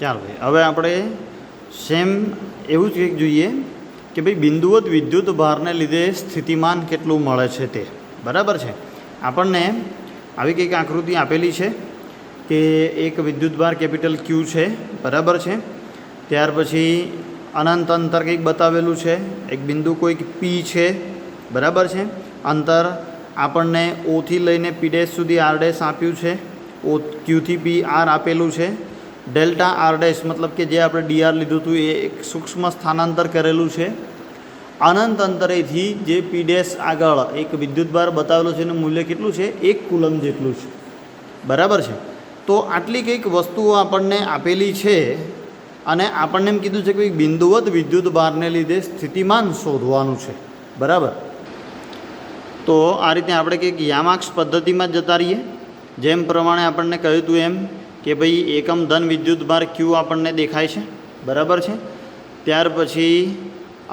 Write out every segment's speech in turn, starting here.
ચાલો ભાઈ, હવે આપણે સેમ એવું જ કંઈક જોઈએ કે ભાઈ બિંદુવત વિદ્યુત ભારને લીધે સ્થિતિમાન કેટલું મળે છે તે. બરાબર છે. આપણને આવી કંઈક આકૃતિ આપેલી છે કે એક વિદ્યુત ભાર કેપિટલ ક્યુ છે. બરાબર છે. ત્યાર પછી અનંત અંતર કંઈક બતાવેલું છે. એક બિંદુ કોઈક પી છે. બરાબર છે. અંતર આપણને ઓથી લઈને પી ડેશ સુધી આર ડેશ આપ્યું છે. ઓ ક્યુથી પી આર આપેલું છે. ડેલ્ટા આર ડેશ મતલબ કે જે આપણે ડીઆર લીધું હતું એ એક સૂક્ષ્મ સ્થાનાંતર કરેલું છે. અનંત અંતરેથી જે પી ડેશ આગળ એક વિદ્યુતભાર બતાવેલો છે એનું મૂલ્ય કેટલું છે? 1 કુલમ જેટલું છે. બરાબર છે. તો આટલી કંઈક વસ્તુઓ આપણને આપેલી છે અને આપણને એમ કીધું છે કે બિંદુવત વિદ્યુત ભારને લીધે સ્થિતિમાન શોધવાનું છે. બરાબર. તો આ રીતે આપણે કંઈક યામાક્ષ પદ્ધતિમાં જતા રહીએ. જેમ પ્રમાણે આપણને કહ્યું હતું એમ કે ભાઈ એકમ ધન વિદ્યુત ભાર ક્યુ આપણને દેખાય છે. બરાબર છે. ત્યાર પછી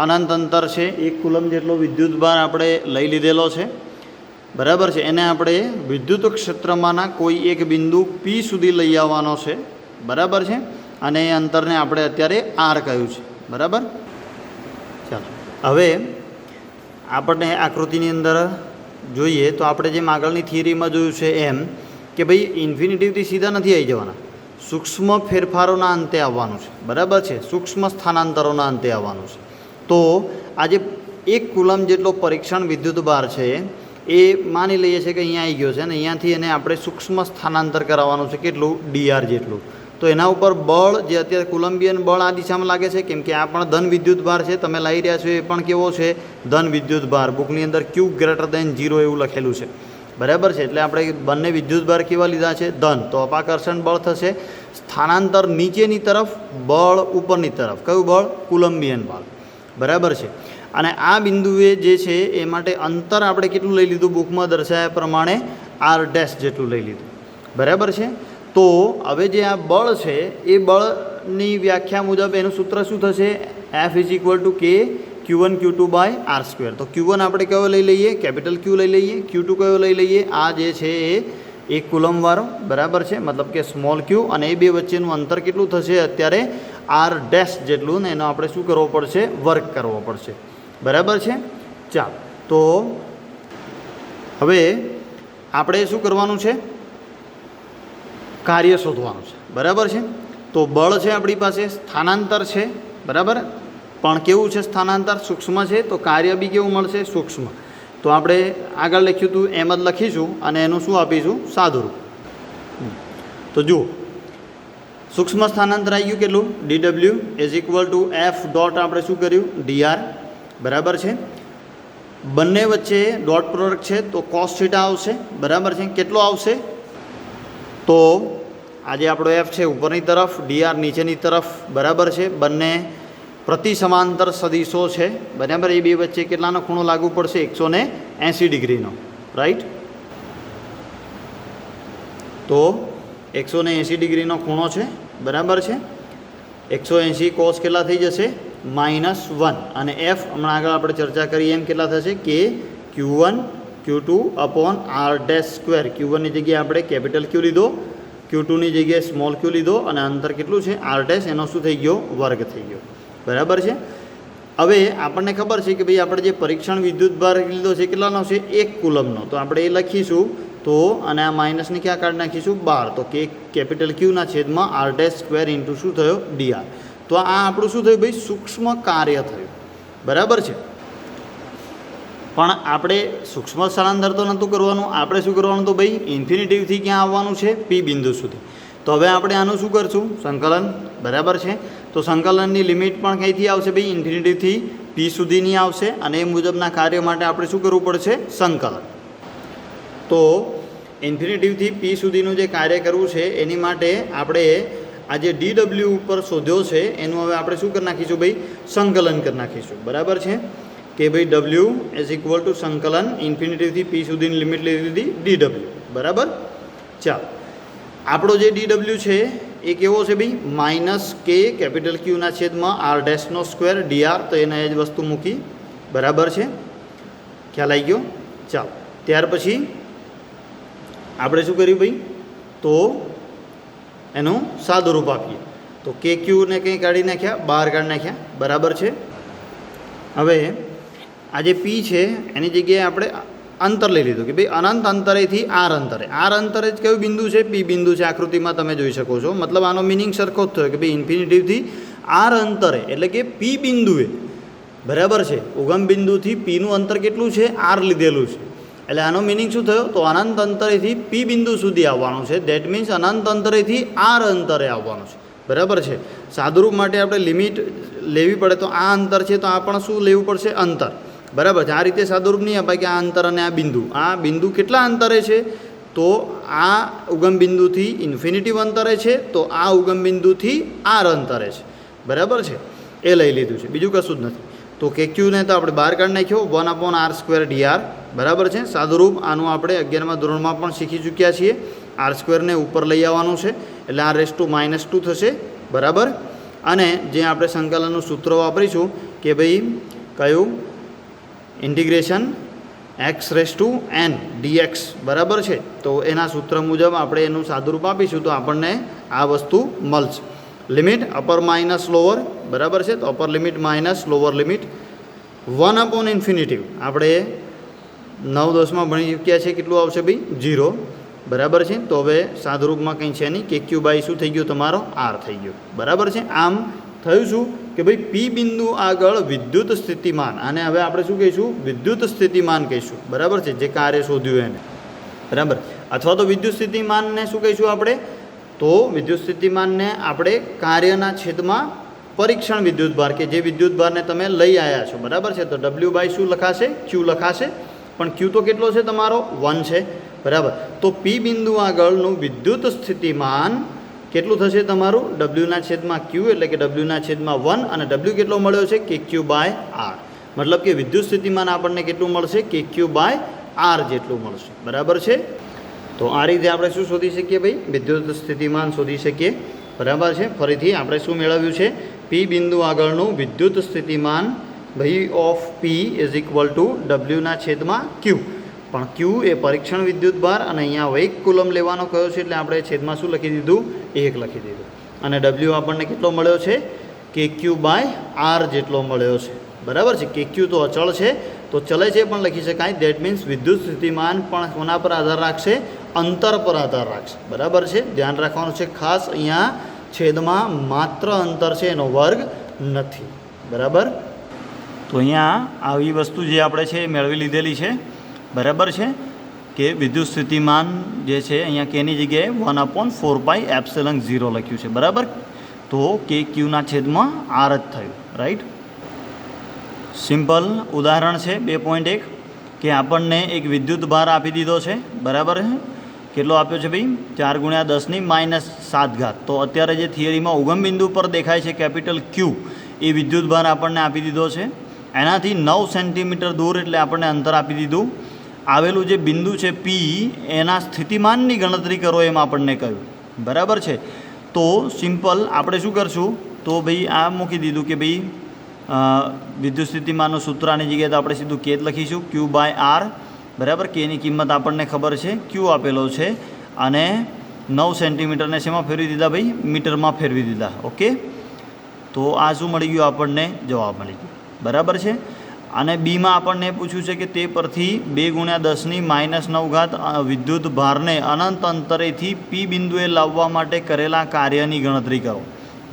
અનંત અંતર છે, 1 કુલમ જેટલો વિદ્યુત ભાર આપણે લઈ લીધેલો છે. બરાબર છે. એને આપણે વિદ્યુત ક્ષેત્રમાંના કોઈ એક બિંદુ પી સુધી લઈ આવવાનો છે. બરાબર છે. અને એ અંતરને આપણે અત્યારે આર કહ્યું છે. બરાબર. ચાલો હવે આપણને આકૃતિની અંદર જોઈએ તો આપણે જેમ આગળની થિયરીમાં જોયું છે એમ કે ભાઈ ઇન્ફિનિટીવથી સીધા નથી આવી જવાના, સૂક્ષ્મ ફેરફારોના અંતે આવવાનું છે. બરાબર છે. સૂક્ષ્મ સ્થાનાંતરોના અંતે આવવાનું છે. તો આજે 1 કુલમ જેટલો પરીક્ષણ વિદ્યુત ભાર છે એ માની લઈએ છીએ કે અહીંયા આવી ગયો છે અને અહીંયાથી એને આપણે સૂક્ષ્મ સ્થાનાંતર કરાવવાનું છે. કેટલું? ડીઆર જેટલું. તો એના ઉપર બળ જે અત્યારે કુલંબિયન બળ આ દિશામાં લાગે છે, કેમ કે આ પણ ધન વિદ્યુત ભાર છે. તમે લાવી રહ્યા છો એ પણ કેવો છે? ધન વિદ્યુત ભાર. બુકની અંદર ક્યુ ગ્રેટર દેન 0 એવું લખેલું છે. બરાબર છે. એટલે આપણે બંને વિદ્યુત ભાર કેવા લીધા છે? ધન. તો અપાકર્ષણ બળ થશે. સ્થાનાંતર નીચેની તરફ, બળ ઉપરની તરફ. કયું બળ? કુલંબિયન બળ. બરાબર છે. અને આ બિંદુએ જે છે એ માટે અંતર આપણે કેટલું લઈ લીધું? બુકમાં દર્શાવ્યા પ્રમાણે આર ડેશ જેટલું લઈ લીધું. બરાબર છે. તો હવે જે આ બળ છે એ બળની વ્યાખ્યા મુજબ એનું સૂત્ર શું થશે? એફ ઇઝ ઇક્વલ ટુ કે Q1 Q2 by R square. તો Q1 આપણે કયો લઈ લઈએ? કેપિટલ ક્યુ લઈ લઈએ. Q2 કયો લઈ લઈએ? આ જે છે એ 1 કુલમવાળો. બરાબર છે. મતલબ કે સ્મોલ ક્યુ. અને એ બે વચ્ચેનું અંતર કેટલું થશે અત્યારે? આર ડેશ જેટલું. ને એનો આપણે શું કરવો પડશે? વર્ક કરવો પડશે. બરાબર છે. ચાલો તો હવે આપણે શું કરવાનું છે? કાર્ય શોધવાનું છે. બરાબર છે. તો બળ છે આપણી પાસે, સ્થાનાંતર છે. બરાબર. પણ કેવું છે સ્થાનાંતર? સૂક્ષ્મ છે. તો કાર્ય બી કેવું મળશે? સૂક્ષ્મ. તો આપણે આગળ લખ્યું હતું એમ જ લખીશું અને એનું શું આપીશું? સાદુરૂપ. તો જુઓ, સૂક્ષ્મ સ્થાનાંતર આવી ગયું કેટલું? dw is equal to f dot આપણે શું કર્યું? dr. બરાબર છે. બંને વચ્ચે ડોટ પ્રોડક્ટ છે તો કોસ થીટા આવશે. બરાબર છે. કેટલો આવશે? તો આજે આપણો એફ છે ઉપરની તરફ, ડીઆર નીચેની તરફ. બરાબર છે. બંને પ્રતિ સમાંતર સદીશો છે. બરાબર. એ બે વચ્ચે કેટલાનો ખૂણો લાગુ પડશે? 180 ડિગ્રીનો. રાઈટ. તો 180 ડિગ્રીનો ખૂણો છે. બરાબર છે. 180 કોસ કેટલા થઈ જશે? -1. અને એફ હમણાં આગળ આપણે ચર્ચા કરી એમ કેટલા થશે? કે Q1 Q2 upon R dash square. Q1ની જગ્યાએ આપણે કેપિટલ ક્યુ લીધો, Q2ની જગ્યાએ સ્મોલ ક્યુ લીધો અને અંતર કેટલું છે? R dash. એનો શું થઈ ગયો? વર્ગ થઈ ગયો. બરાબર છે. હવે આપણને ખબર છે કે ભાઈ આપણે જે પરીક્ષણ વિદ્યુત ભાર લીધો છે કેટલાનો છે? 1 કુલમનો. તો આપણે એ લખીશું. તો અને આ માઇનસની ક્યાં કાઢી નાખીશું? 12. તો કે કેપિટલ ક્યુના છેદમાં આર ડેશ સ્ક્વેર ઇન્ટુ શું થયો? ડીઆર. તો આ આપણું શું થયું ભાઈ? સૂક્ષ્મ કાર્ય થયું. બરાબર છે. પણ આપણે સૂક્ષ્મ સ્થાનાંતર તો નહોતું કરવાનું. આપણે શું કરવાનું? તો ભાઈ ઇન્ફિનિટીવથી ક્યાં આવવાનું છે? પી બિંદુ સુધી. તો હવે આપણે આનું શું કરશું? સંકલન. બરાબર છે. તો સંકલનની લિમિટ પણ ક્યાંથી આવશે ભાઈ? ઇન્ફિનિટીવથી પી સુધીની આવશે. અને એ મુજબના કાર્ય માટે આપણે શું કરવું પડશે? સંકલન. તો ઇન્ફિનિટીવથી પી સુધીનું જે કાર્ય કરવું છે એની માટે આપણે આ જે dw ઉપર શોધ્યો છે એનું હવે આપણે શું કરી નાખીશું ભાઈ? સંકલન કરી નાખીશું. બરાબર છે. કે ભાઈ w ઇઝ ઇક્વલ ટુ સંકલન ઇન્ફિનિટીવથી પી સુધીની લિમિટ લઈ લીધી dw. બરાબર. ચાલો, આપણો જે dw છે એ કેવો છે ભાઈ? -k કેપિટલ ક્યુના છેદમાં આર ડેશનો સ્ક્વેર dr. તો એને એ જ વસ્તુ મૂકી. બરાબર છે. ખ્યાલ આવી ગયો? ચાલો, ત્યાર પછી આપણે શું કર્યું ભાઈ? તો એનું સાદુરૂપ આપીએ. તો કે ક્યુને કંઈ કાઢી નાખ્યા, બહાર કાઢી નાખ્યા, બરાબર છે. હવે આ જે પી છે એની જગ્યાએ આપણે અંતર લઈ લીધું કે ભાઈ અનંત અંતરેથી આર અંતરે જ કયું બિંદુ છે? પી બિંદુ છે. આકૃતિમાં તમે જોઈ શકો છો. મતલબ આનો મિનિંગ સરખો જ થયો કે ભાઈ ઇન્ફિનિટીવથી આર અંતરે એટલે કે પી બિંદુએ, બરાબર છે, ઉગમ બિંદુથી પીનું અંતર કેટલું છે? આર લીધેલું છે. એટલે આનો મિનિંગ શું થયો? તો અનંત અંતરેથી પી બિંદુ સુધી આવવાનું છે. દેટ મીન્સ અનંત અંતરેથી આર અંતરે આવવાનું છે, બરાબર છે. સાદુરૂપ માટે આપણે લિમિટ લેવી પડે તો આ અંતર છે તો આ પણ શું લેવું પડશે? અંતર, બરાબર છે. આ રીતે સાદુરૂપ નહીં અપાય કે આ અંતર અને આ બિંદુ કેટલા અંતરે છે? તો આ ઉગમ બિંદુથી ઇન્ફિનિટિવ અંતરે છે, તો આ ઉગમ બિંદુથી આર અંતરે છે, બરાબર છે. એ લઈ લીધું છે, બીજું કશું જ નથી. તો કે ક્યુને તો આપણે બહાર કાઢી નાખ્યો, 1/r² dr, બરાબર છે. સાદુરૂપ આનું આપણે 11મા ધોરણમાં પણ શીખી ચૂક્યા છીએ. r² ઉપર લઈ આવવાનું છે એટલે r⁻² થશે, બરાબર. અને જે આપણે સંકલનનું સૂત્ર વાપરીશું કે ભાઈ કયું? ઇન્ટિગ્રેશન x⁻n dx, બરાબર છે. તો એના સૂત્ર મુજબ આપણે એનું સાદુરૂપ આપીશું તો આપણને આ વસ્તુ મળશે. લિમિટ અપર માઇનસ લોઅર, બરાબર છે. તો upper limit minus lower limit 1/∞. આપણે 9-10માં ભણી ચૂક્યા છે. કેટલું આવશે ભાઈ? 0, બરાબર છે. તો હવે સાદુરૂપમાં કંઈ છે નહીં. કે ક્યુ બાય શું થઈ ગયો? તમારો આર થઈ ગયો, બરાબર છે. આમ થયું શું કે ભાઈ પી બિંદુ આગળ વિદ્યુત સ્થિતિમાન, અને હવે આપણે શું કહીશું? વિદ્યુત સ્થિતિમાન કહીશું, બરાબર છે. જે કાર્ય શોધ્યું એને, બરાબર. અથવા તો વિદ્યુત સ્થિતિમાનને શું કહીશું આપણે? તો વિદ્યુત સ્થિતિમાનને આપણે કાર્યના છેદમાં પરીક્ષણ વિદ્યુતભાર, કે જે વિદ્યુતભારને તમે લઈ આવ્યા છો, બરાબર છે. તો ડબલ્યુ બાય શું લખાશે? ક્યુ લખાશે. પણ ક્યુ તો કેટલો છે તમારો? 1 છે, બરાબર. તો પી બિંદુ આગળનું વિદ્યુત સ્થિતિમાન કેટલું થશે તમારું? ડબલ્યુના છેદમાં ક્યુ, એટલે કે ડબલ્યુના છેદમાં 1, અને ડબલ્યુ કેટલો મળ્યો છે? કે ક્યુ બાય આર. મતલબ કે વિદ્યુત સ્થિતિમાન આપણને કેટલું મળશે? કે ક્યુ બાય આર જેટલું મળશે, બરાબર છે. તો આ રીતે આપણે શું શોધી શકીએ ભાઈ? વિદ્યુત સ્થિતિમાન શોધી શકીએ, બરાબર છે. ફરીથી આપણે શું મેળવ્યું છે? પી બિંદુ આગળનું વિદ્યુત સ્થિતિમાન ભાઈ of P is equal to ડબલ્યુના છેદમાં ક્યુ. પણ ક્યુ એ પરીક્ષણ વિદ્યુતભાર અને અહીંયા 1 કુલમ લેવાનો કયો છે એટલે આપણે છેદમાં શું લખી દીધું? 1 લખી દીધું. અને ડબલ્યુ આપણને કેટલો મળ્યો છે? કે ક્યુ બાય આર જેટલો મળ્યો છે, બરાબર છે. કે ક્યુ તો અચળ છે, તો ચલે છે પણ લખી શકાય. દેટ મીન્સ વિદ્યુત સ્થિતિમાન પણ કોના પર આધાર રાખશે? અંતર પર આધાર રાખશે, બરાબર છે. ધ્યાન રાખવાનું છે ખાસ, અહીંયા છેદમાં માત્ર અંતર છે, એનો વર્ગ નથી, બરાબર. તો અહીંયા આવી વસ્તુ જે આપણે છે એ મેળવી લીધેલી છે, બરાબર છે. કે વિદ્યુત સ્થિતિમાન જે છે અહીંયા કેની જગ્યાએ 1/4πε0 લખ્યું છે, બરાબર. તો કે ક્યુના છેદમાં આર જ થયું, રાઈટ. સિમ્પલ ઉદાહરણ છે 2.1 કે આપણને એક વિદ્યુત ભાર આપી દીધો છે, બરાબર છે. કેટલો આપ્યો છે ભાઈ? 4 × 10⁻⁷. તો અત્યારે જે થિયરીમાં ઉગમ બિંદુ પર દેખાય છે કેપિટલ ક્યુ, એ વિદ્યુત ભાર આપણને આપી દીધો છે. એનાથી 9 સેન્ટીમીટર દૂર એટલે આપણને અંતર આપી દીધું. આવેલું જે બિંદુ છે પી, એના સ્થિતિમાનની ગણતરી કરો એમ આપણને કહ્યું, બરાબર છે. તો સિમ્પલ આપણે શું કરશું? તો ભાઈ આ મૂકી દીધું કે ભાઈ વિદ્યુત સ્થિતિમાનનું સૂત્રની જગ્યાએ તો આપણે સીધું કે જ લખીશું, ક્યુ બાય આર, બરાબર. કેની કિંમત આપણને ખબર છે, ક્યુ આપેલો છે, અને 9 સેન્ટીમીટરને શેમાં ફેરવી દીધા ભાઈ? મીટરમાં ફેરવી દીધા, ઓકે. તો આ શું મળી ગયું આપણને? જવાબ મળી ગયો, બરાબર છે. અને બીમાં આપણને પૂછ્યું છે કે તે પરથી 2 × 10⁻⁹ વિદ્યુત ભારને અનંત અંતરેથી પી બિંદુએ લાવવા માટે કરેલા કાર્યની ગણતરી કરો,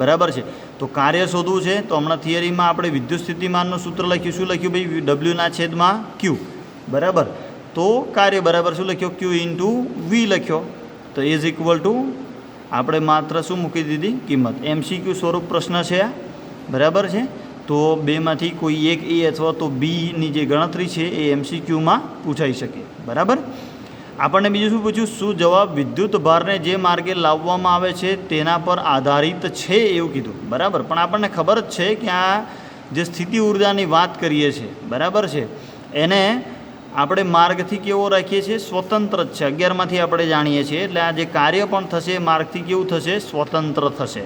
બરાબર છે. તો કાર્ય શોધવું છે તો હમણાં થિયરીમાં આપણે વિદ્યુત સ્થિતિમાનનું સૂત્ર લખ્યું. શું લખ્યું ભાઈ? ડબલ્યુના છેદમાં ક્યુ, બરાબર. તો કાર્ય બરાબર શું લખ્યો? ક્યુ ઇન્ટુ વી લખ્યો. તો ઇઝ ઇક્વલ ટુ આપણે માત્ર શું મૂકી દીધી? કિંમત. MCQ સ્વરૂપ પ્રશ્ન છે આ, બરાબર છે. તો બેમાંથી કોઈ એક એ અથવા તો બીની જે ગણતરી છે એ MCQમાં પૂછાઈ શકે, બરાબર. આપણને બીજું શું પૂછ્યું? શું જવાબ વિદ્યુત ભારને જે માર્ગે લાવવામાં આવે છે તેના પર આધારિત છે એવું કીધું, બરાબર. પણ આપણને ખબર જ છે કે આ જે સ્થિતિ ઉર્જાની વાત કરીએ છીએ, બરાબર છે, એને આપણે માર્ગથી કેવો રાખીએ છીએ? સ્વતંત્ર જ છે. 11માંથી આપણે જાણીએ છીએ. એટલે આ જે કાર્ય પણ થશે એ માર્ગથી કેવું થશે? સ્વતંત્ર થશે.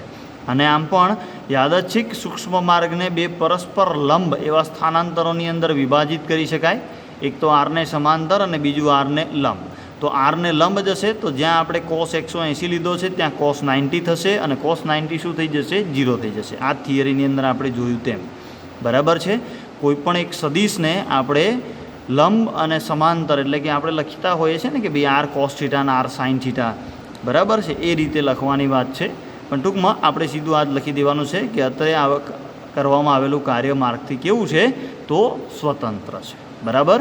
અને આમ પણ યાદચ્છિક સૂક્ષ્મ માર્ગને 2 પરસ્પર લંબ એવા સ્થાનાંતરોની અંદર વિભાજિત કરી શકાય. એક તો આરને સમાંતર અને બીજું આરને લંબ. તો તો આરને લંબ જશે તો જ્યાં આપણે cos 180 લીધો છે ત્યાં cos 90 થશે અને cos 90 શું થઈ જશે 0 થઈ જશે. આ થિયરીની અંદર આપણે જોયું તેમ બરાબર છે. કોઈપણ એક સદિશને આપણે લંબ અને સમાંતર એટલે કે આપણે લખતા હોઈએ છીએ ને કે ભાઈ આર cos થીટા અને આર sin થીટા બરાબર છે, એ રીતે લખવાની વાત છે. પણ ટૂંકમાં આપણે સીધું આ જ લખી દેવાનું છે કે અત્યારે કરવામાં આવેલું કાર્ય માર્ગથી કેવું છે તો સ્વતંત્ર છે. બરાબર.